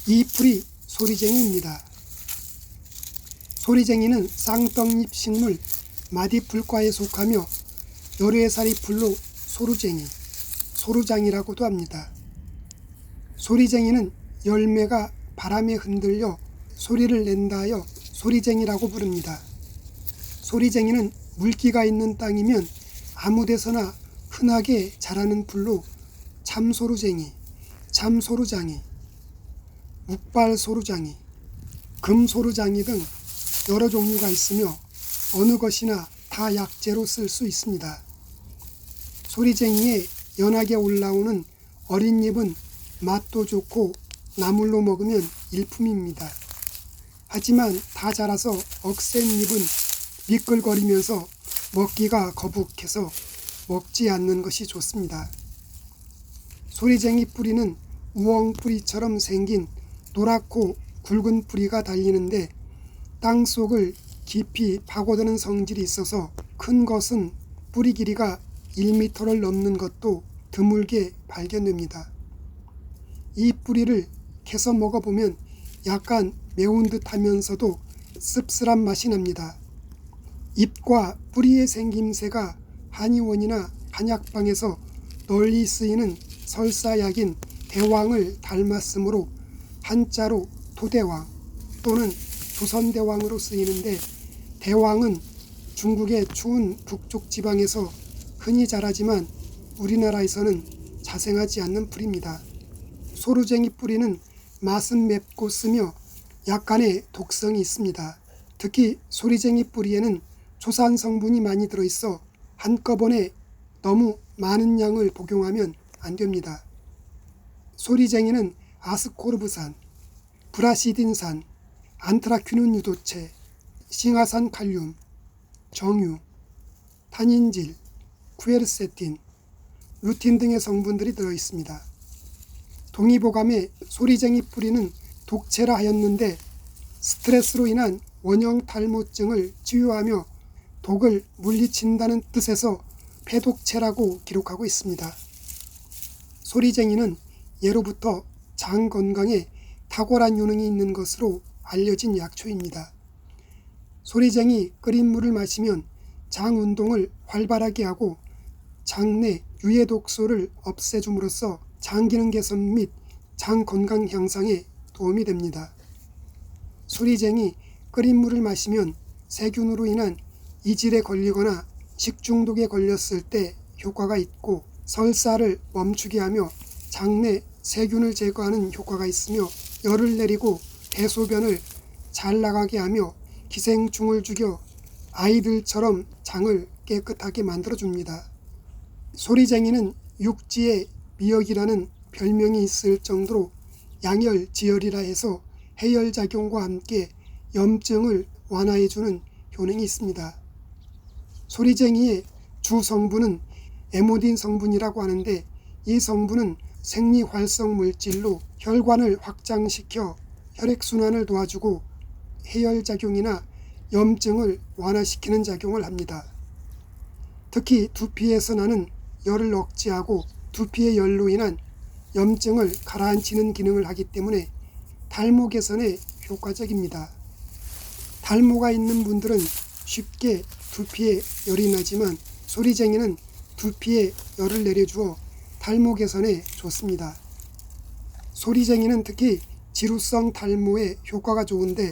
이 풀이 소리쟁이입니다. 소리쟁이는 쌍떡잎 식물 마디풀과에 속하며 열외살이 풀로 소루쟁이, 소루장이라고도 합니다. 소리쟁이는 열매가 바람에 흔들려 소리를 낸다 하여 소리쟁이라고 부릅니다. 소리쟁이는 물기가 있는 땅이면 아무 데서나 흔하게 자라는 풀로 참소루쟁이, 참소루장이, 묵발소루장이, 금소루장이 등 여러 종류가 있으며 어느 것이나 다 약재로 쓸 수 있습니다. 소리쟁이에 연하게 올라오는 어린 잎은 맛도 좋고 나물로 먹으면 일품입니다. 하지만 다 자라서 억센 잎은 미끌거리면서 먹기가 거북해서 먹지 않는 것이 좋습니다. 소리쟁이 뿌리는 우엉뿌리처럼 생긴 노랗고 굵은 뿌리가 달리는데 땅속을 깊이 파고드는 성질이 있어서 큰 것은 뿌리 길이가 1m를 넘는 것도 드물게 발견됩니다. 이 뿌리를 캐서 먹어보면 약간 매운 듯 하면서도 씁쓸한 맛이 납니다. 잎과 뿌리의 생김새가 한의원이나 한약방에서 널리 쓰이는 설사약인 대왕을 닮았으므로 한자로 도대왕 또는 조선대왕으로 쓰이는데, 대왕은 중국의 추운 북쪽 지방에서 흔히 자라지만 우리나라에서는 자생하지 않는 풀입니다. 소루쟁이 뿌리는 맛은 맵고 쓰며 약간의 독성이 있습니다. 특히 소리쟁이 뿌리에는 조산 성분이 많이 들어있어 한꺼번에 너무 많은 양을 복용하면 안 됩니다. 소리쟁이는 아스코르브산, 브라시딘산, 안트라퀴눈 유도체, 싱아산 칼륨, 정유, 타닌질, 쿠에르세틴, 루틴 등의 성분들이 들어있습니다. 동의보감에 소리쟁이 뿌리는 독체라 하였는데 스트레스로 인한 원형 탈모증을 치유하며 독을 물리친다는 뜻에서 폐독체라고 기록하고 있습니다. 소리쟁이는 예로부터 장 건강에 탁월한 효능이 있는 것으로 알려진 약초입니다. 소리쟁이 끓인 물을 마시면 장 운동을 활발하게 하고 장내 유해 독소를 없애줌으로써 장 기능 개선 및 장 건강 향상에 도움이 됩니다. 소리쟁이 끓인 물을 마시면 세균으로 인한 이질에 걸리거나 식중독에 걸렸을 때 효과가 있고 설사를 멈추게 하며 장내 세균을 제거하는 효과가 있으며 열을 내리고 대소변을 잘 나가게 하며 기생충을 죽여 아이들처럼 장을 깨끗하게 만들어줍니다. 소리쟁이는 육지의 미역이라는 별명이 있을 정도로 양혈지혈이라 해서 해열작용과 함께 염증을 완화해주는 효능이 있습니다. 소리쟁이의 주 성분은 에모딘 성분이라고 하는데 이 성분은 생리활성 물질로 혈관을 확장시켜 혈액순환을 도와주고 해열작용이나 염증을 완화시키는 작용을 합니다. 특히 두피에서 나는 열을 억제하고 두피의 열로 인한 염증을 가라앉히는 기능을 하기 때문에 탈모 개선에 효과적입니다. 탈모가 있는 분들은 쉽게 두피에 열이 나지만 소리쟁이는 두피에 열을 내려주어 탈모 개선에 좋습니다. 소리쟁이는 특히 지루성 탈모에 효과가 좋은데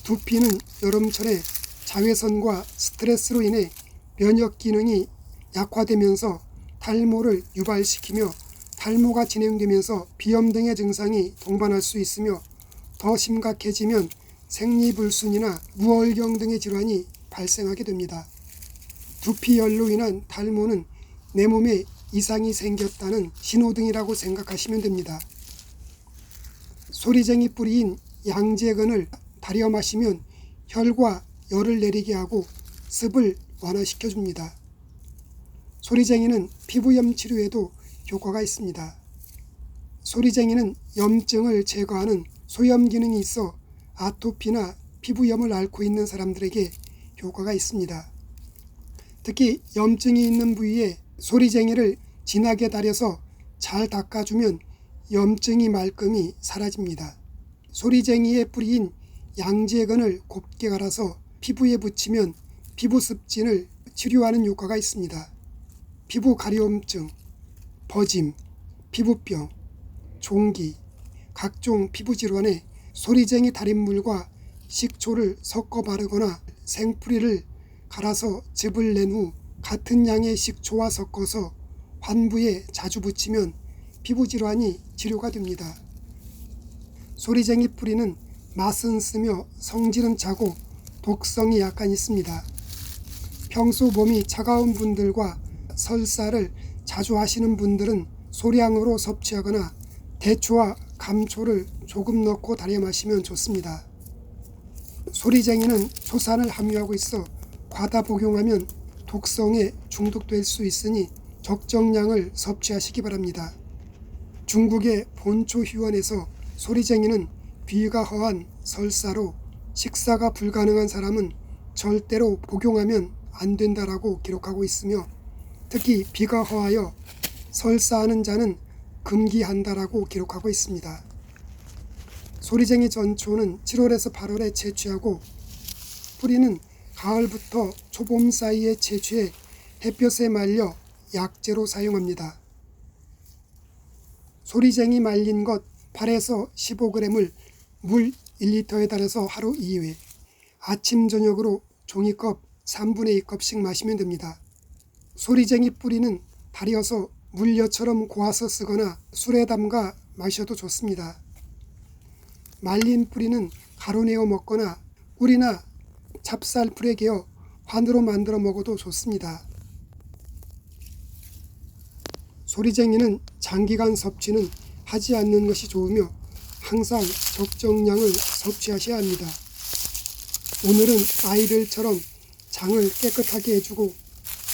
두피는 여름철에 자외선과 스트레스로 인해 면역 기능이 약화되면서 탈모를 유발시키며 탈모가 진행되면서 비염 등의 증상이 동반할 수 있으며 더 심각해지면 생리불순이나 무월경 등의 질환이 발생하게 됩니다. 두피열로 인한 탈모는 내 몸에 이상이 생겼다는 신호등이라고 생각하시면 됩니다. 소리쟁이 뿌리인 양재근을 달여 마시면 혈과 열을 내리게 하고 습을 완화시켜줍니다. 소리쟁이는 피부염 치료에도 효과가 있습니다. 소리쟁이는 염증을 제거하는 소염 기능이 있어 아토피나 피부염을 앓고 있는 사람들에게 효과가 있습니다. 특히 염증이 있는 부위에 소리쟁이를 진하게 달여서 잘 닦아주면 염증이 말끔히 사라집니다. 소리쟁이의 뿌리인 양재근을 곱게 갈아서 피부에 붙이면 피부 습진을 치료하는 효과가 있습니다. 피부 가려움증, 버짐, 피부병, 종기, 각종 피부질환에 소리쟁이 달인물과 식초를 섞어 바르거나 생뿌리를 갈아서 즙을 낸 후 같은 양의 식초와 섞어서 환부에 자주 붙이면 피부질환이 치료가 됩니다. 소리쟁이 뿌리는 맛은 쓰며 성질은 차고 독성이 약간 있습니다. 평소 몸이 차가운 분들과 설사를 자주 하시는 분들은 소량으로 섭취하거나 대추와 감초를 조금 넣고 달여 마시면 좋습니다. 소리쟁이는 초산을 함유하고 있어 과다 복용하면 독성에 중독될 수 있으니 적정량을 섭취하시기 바랍니다. 중국의 본초휴원에서 소리쟁이는 비가 허한 설사로 식사가 불가능한 사람은 절대로 복용하면 안 된다라고 기록하고 있으며 특히 비가 허하여 설사하는 자는 금기한다라고 기록하고 있습니다. 소리쟁이 전초는 7월에서 8월에 채취하고 뿌리는 가을부터 초봄 사이에 채취해 햇볕에 말려 약재로 사용합니다. 소리쟁이 말린 것 8에서 15g을 물 1리터에 달여서 하루 2회, 아침 저녁으로 종이컵 3분의 2컵씩 마시면 됩니다. 소리쟁이 뿌리는 달여서 물엿처럼 고아서 쓰거나 술에 담가 마셔도 좋습니다. 말린 뿌리는 가루내어 먹거나 꿀이나 찹쌀풀에 개어 환으로 만들어 먹어도 좋습니다. 소리쟁이는 장기간 섭취는 하지 않는 것이 좋으며 항상 적정량을 섭취하셔야 합니다. 오늘은 아이들처럼 장을 깨끗하게 해주고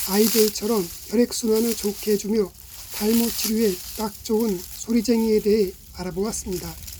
아이들처럼 혈액순환을 좋게 해주며 탈모 치료에 딱 좋은 소리쟁이에 대해 알아보았습니다.